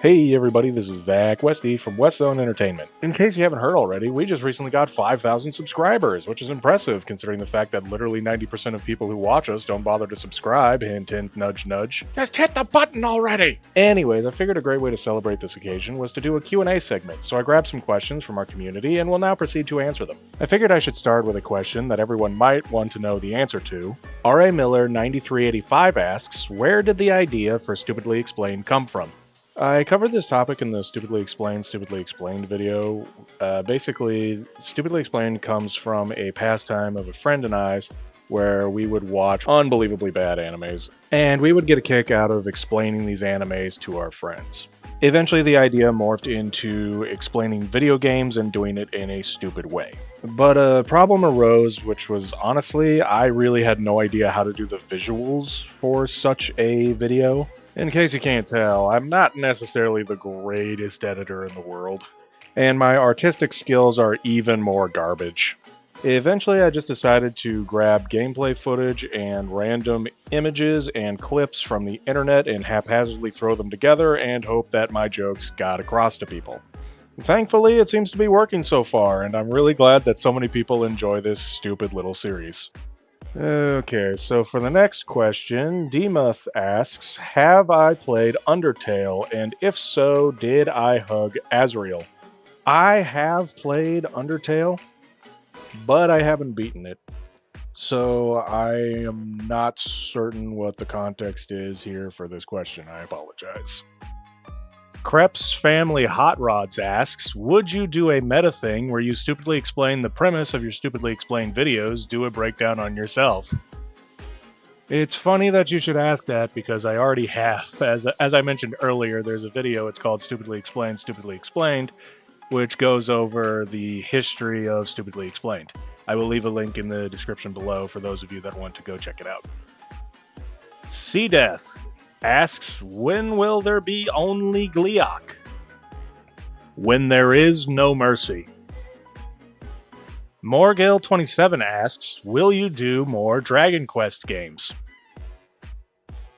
Hey everybody, this is Westy from Westzone Entertainment. In case you haven't heard already, we just recently got 5,000 subscribers, which is impressive considering the fact that literally 90% of people who watch us don't bother to subscribe, hint hint, nudge nudge. Just hit the button already! Anyways, I figured a great way to celebrate this occasion was to do a Q&A segment, so I grabbed some questions from our community and will now proceed to answer them. I figured I should start with a question that everyone might want to know the answer to. R.A. Miller 9385 asks, where did the idea for Stupidly Explained come from? I covered this topic in the Stupidly Explained video. Basically, Stupidly Explained comes from a pastime of a friend and I's where we would watch unbelievably bad animes, and we would get a kick out of explaining these animes to our friends. Eventually, the idea morphed into explaining video games and doing it in a stupid way. But a problem arose, which was honestly, I really had no idea how to do the visuals for such a video. In case you can't tell, I'm not necessarily the greatest editor in the world, and my artistic skills are even more garbage. Eventually, I just decided to grab gameplay footage and random images and clips from the internet and haphazardly throw them together and hope that my jokes got across to people. Thankfully, it seems to be working so far, and I'm really glad that so many people enjoy this stupid little series. Okay, so for the next question, Demuth asks, have I played Undertale, and if so, did I hug Azrael? I have played Undertale, but I haven't beaten it. So I am not certain what the context is here for this question. I apologize. Kreps Family Hot Rods asks, would you do a meta thing where you stupidly explain the premise of your stupidly explained videos, do a breakdown on yourself? It's funny that you should ask that because I already have. As I mentioned earlier, there's a video, it's called Stupidly Explained, which goes over the history of Stupidly Explained. I will leave a link in the description below for those of you that want to go check it out. Sea Death asks, when will there be only Gleeok? When there is no mercy. Morgale27 asks, will you do more Dragon Quest games?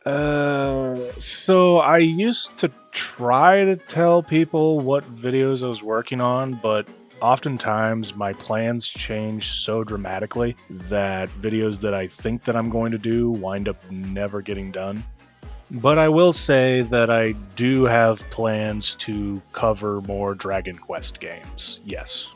So I used to try to tell people what videos I was working on, but oftentimes my plans change so dramatically that videos that I think that I'm going to do wind up never getting done. But I will say that I do have plans to cover more Dragon Quest games, yes.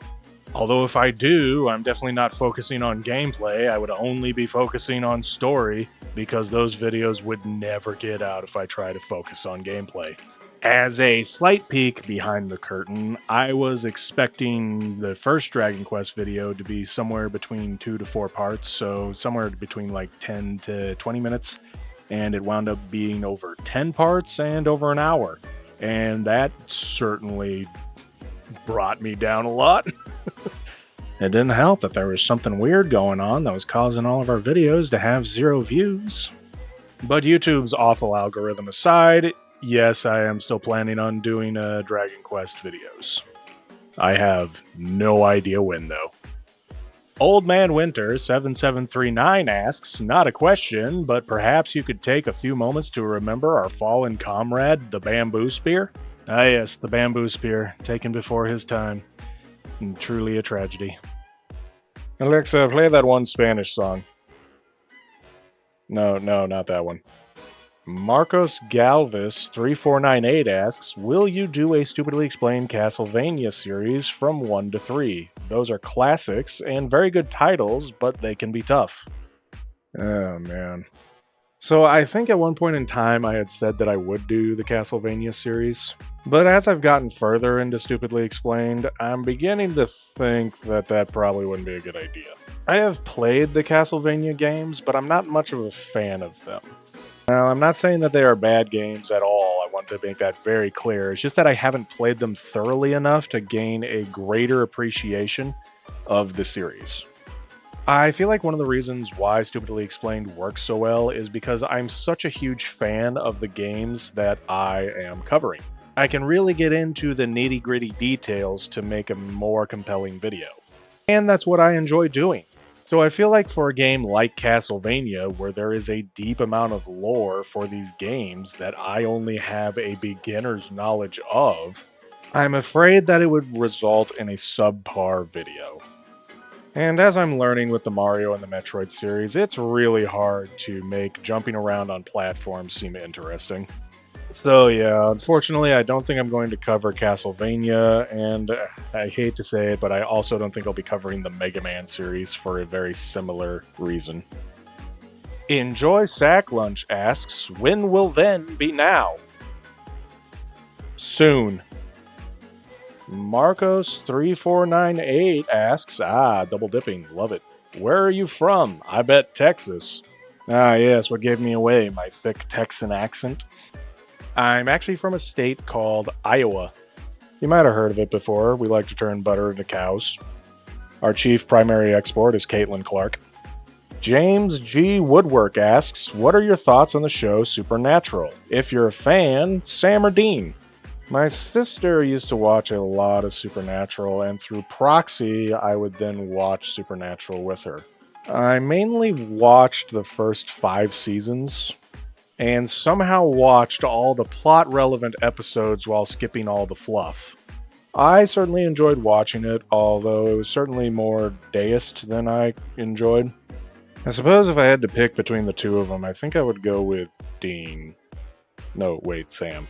Although if I do, I'm definitely not focusing on gameplay, I would only be focusing on story, because those videos would never get out if I try to focus on gameplay. As a slight peek behind the curtain, I was expecting the first Dragon Quest video to be somewhere between 2 to 4 parts, so somewhere between like 10 to 20 minutes. And it wound up being over 10 parts and over an hour. And that certainly brought me down a lot. It didn't help that there was something weird going on that was causing all of our videos to have 0 views. But YouTube's awful algorithm aside, yes, I am still planning on doing Dragon Quest videos. I have no idea when, though. Old Man Winter 7739 asks, not a question, but perhaps you could take a few moments to remember our fallen comrade, the Bamboo Spear? Ah yes, the Bamboo Spear, taken before his time. And truly a tragedy. Alexa, play that one Spanish song. No, not that one. Marcos Galvis 3498 asks, will you do a Stupidly Explained Castlevania series from 1 to 3? Those are classics and very good titles, but they can be tough. Oh man. So I think at one point in time I had said that I would do the Castlevania series, but as I've gotten further into Stupidly Explained, I'm beginning to think that that probably wouldn't be a good idea. I have played the Castlevania games, but I'm not much of a fan of them. Now, I'm not saying that they are bad games at all, I want to make that very clear. It's just that I haven't played them thoroughly enough to gain a greater appreciation of the series. I feel like one of the reasons why Stupidly Explained works so well is because I'm such a huge fan of the games that I am covering. I can really get into the nitty-gritty details to make a more compelling video. And that's what I enjoy doing. So I feel like for a game like Castlevania, where there is a deep amount of lore for these games that I only have a beginner's knowledge of, I'm afraid that it would result in a subpar video. And as I'm learning with the Mario and the Metroid series, it's really hard to make jumping around on platforms seem interesting. So yeah, unfortunately, I don't think I'm going to cover Castlevania, and I hate to say it, but I also don't think I'll be covering the Mega Man series for a very similar reason. Enjoy Sack Lunch asks, when will then be now? Soon. Marcos3498 asks, double dipping, love it. Where are you from? I bet Texas. Yes, what gave me away? My thick Texan accent. I'm actually from a state called Iowa. You might have heard of it before. We like to turn butter into cows. Our chief primary export is Caitlin Clark. James G. Woodwork asks, what are your thoughts on the show Supernatural? If you're a fan, Sam or Dean? My sister used to watch a lot of Supernatural, and through proxy, I would then watch Supernatural with her. I mainly watched the first 5 seasons, and somehow watched all the plot-relevant episodes while skipping all the fluff. I certainly enjoyed watching it, although it was certainly more deist than I enjoyed. I suppose if I had to pick between the two of them, I think I would go with Dean. No, wait, Sam.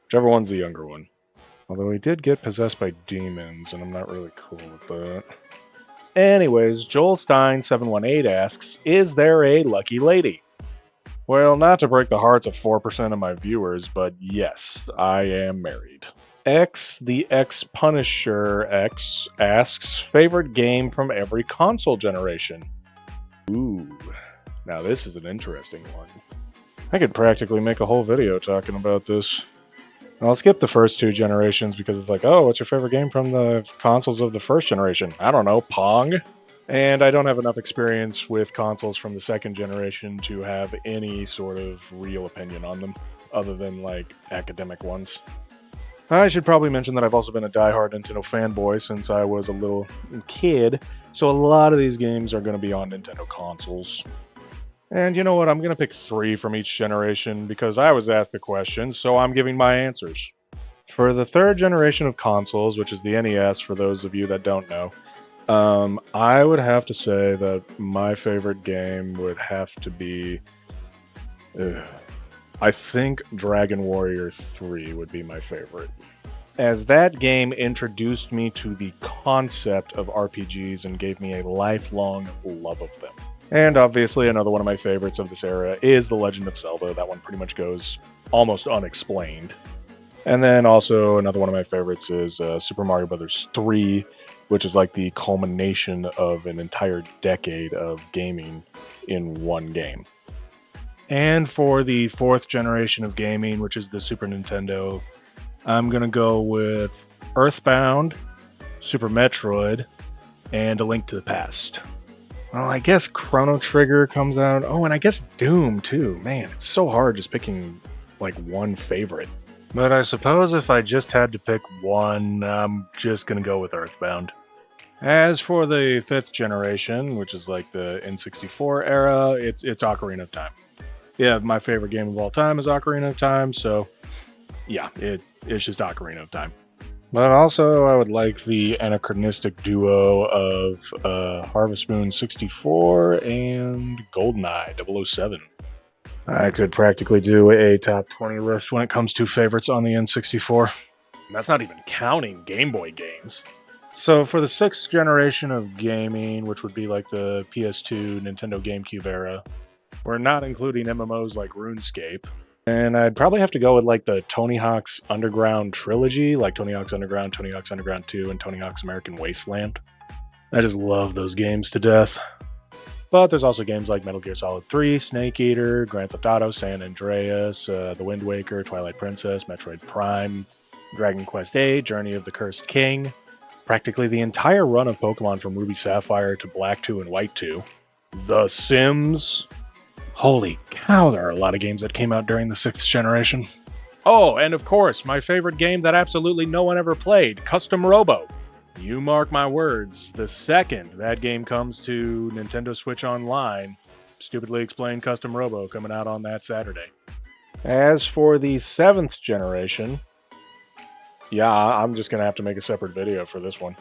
Whichever one's the younger one. Although he did get possessed by demons, and I'm not really cool with that. Anyways, Joel Stein718 asks, is there a lucky lady? Well, not to break the hearts of 4% of my viewers, but yes, I am married. The X Punisher X asks, favorite game from every console generation? Ooh, now this is an interesting one. I could practically make a whole video talking about this. I'll skip the first 2 generations because it's like, oh, what's your favorite game from the consoles of the first generation? I don't know, Pong? And I don't have enough experience with consoles from the second generation to have any sort of real opinion on them, other than, like, academic ones. I should probably mention that I've also been a diehard Nintendo fanboy since I was a little kid, so a lot of these games are going to be on Nintendo consoles. And you know what, I'm going to pick 3 from each generation because I was asked the question, so I'm giving my answers. For the third generation of consoles, which is the NES for those of you that don't know, I would have to say that my favorite game would have to be... I think Dragon Warrior 3 would be my favorite, as that game introduced me to the concept of RPGs and gave me a lifelong love of them. And obviously another one of my favorites of this era is The Legend of Zelda. That one pretty much goes almost unexplained. And then also another one of my favorites is Super Mario Bros. 3, which is like the culmination of an entire decade of gaming in one game. And for the 4th generation of gaming, which is the Super Nintendo, I'm going to go with Earthbound, Super Metroid, and A Link to the Past. Well, I guess Chrono Trigger comes out. Oh, and I guess Doom, too. Man, it's so hard just picking, like, one favorite. But I suppose if I just had to pick one, I'm just going to go with Earthbound. As for the 5th generation, which is like the N64 era, it's Ocarina of Time. Yeah, my favorite game of all time is Ocarina of Time, so yeah, it's just Ocarina of Time. But also, I would like the anachronistic duo of Harvest Moon 64 and GoldenEye 007. I could practically do a top 20 list when it comes to favorites on the N64. That's not even counting Game Boy games. So for the 6th generation of gaming, which would be like the PS2, Nintendo GameCube era, we're not including MMOs like RuneScape. And I'd probably have to go with like the Tony Hawk's Underground trilogy, like Tony Hawk's Underground, Tony Hawk's Underground 2, and Tony Hawk's American Wasteland. I just love those games to death. But there's also games like Metal Gear Solid 3, Snake Eater, Grand Theft Auto, San Andreas, The Wind Waker, Twilight Princess, Metroid Prime, Dragon Quest VIII, Journey of the Cursed King, practically the entire run of Pokemon from Ruby Sapphire to Black 2 and White 2, The Sims. Holy cow, there are a lot of games that came out during the 6th generation. Oh, and of course, my favorite game that absolutely no one ever played, Custom Robo. You mark my words, the second that game comes to Nintendo Switch Online, Stupidly Explained Custom Robo coming out on that Saturday. As for the 7th generation, yeah, I'm just going to have to make a separate video for this one.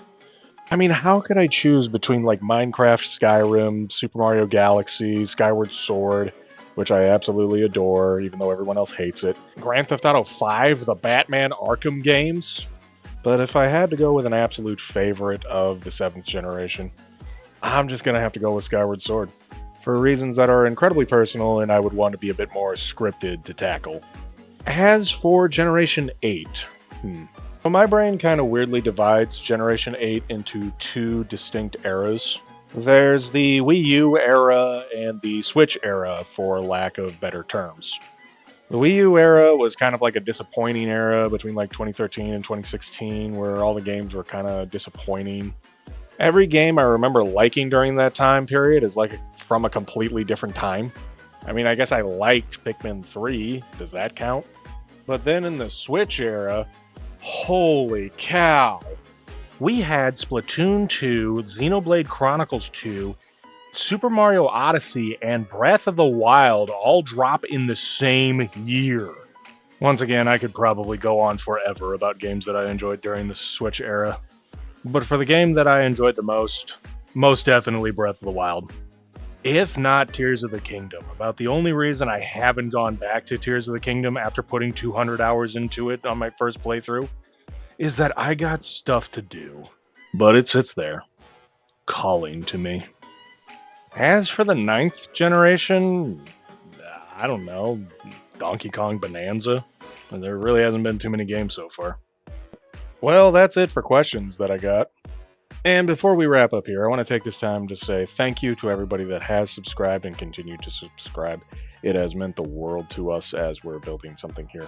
I mean, how could I choose between like Minecraft, Skyrim, Super Mario Galaxy, Skyward Sword, which I absolutely adore, even though everyone else hates it, Grand Theft Auto 5, the Batman Arkham games? But if I had to go with an absolute favorite of the 7th generation, I'm just going to have to go with Skyward Sword. For reasons that are incredibly personal and I would want to be a bit more scripted to tackle. As for Generation 8, well, my brain kind of weirdly divides Generation 8 into two distinct eras. There's the Wii U era and the Switch era, for lack of better terms. The Wii U era was kind of like a disappointing era between like 2013 and 2016, where all the games were kind of disappointing. Every game I remember liking during that time period is like from a completely different time. I mean, I guess I liked Pikmin 3. Does that count? But then in the Switch era, holy cow. We had Splatoon 2, Xenoblade Chronicles 2, Super Mario Odyssey, and Breath of the Wild all drop in the same year. Once again, I could probably go on forever about games that I enjoyed during the Switch era. But for the game that I enjoyed the most definitely Breath of the Wild. If not Tears of the Kingdom. About the only reason I haven't gone back to Tears of the Kingdom after putting 200 hours into it on my first playthrough is that I got stuff to do. But it sits there, calling to me. As for the 9th generation, I don't know, Donkey Kong Bonanza? There really hasn't been too many games so far. Well, that's it for questions that I got. And before we wrap up here, I want to take this time to say thank you to everybody that has subscribed and continued to subscribe. It has meant the world to us as we're building something here.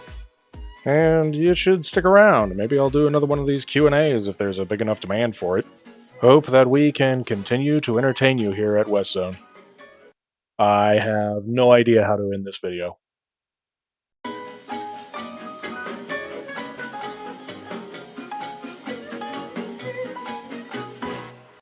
And you should stick around. Maybe I'll do another one of these Q&As if there's a big enough demand for it. Hope that we can continue to entertain you here at West Zone. I have no idea how to end this video.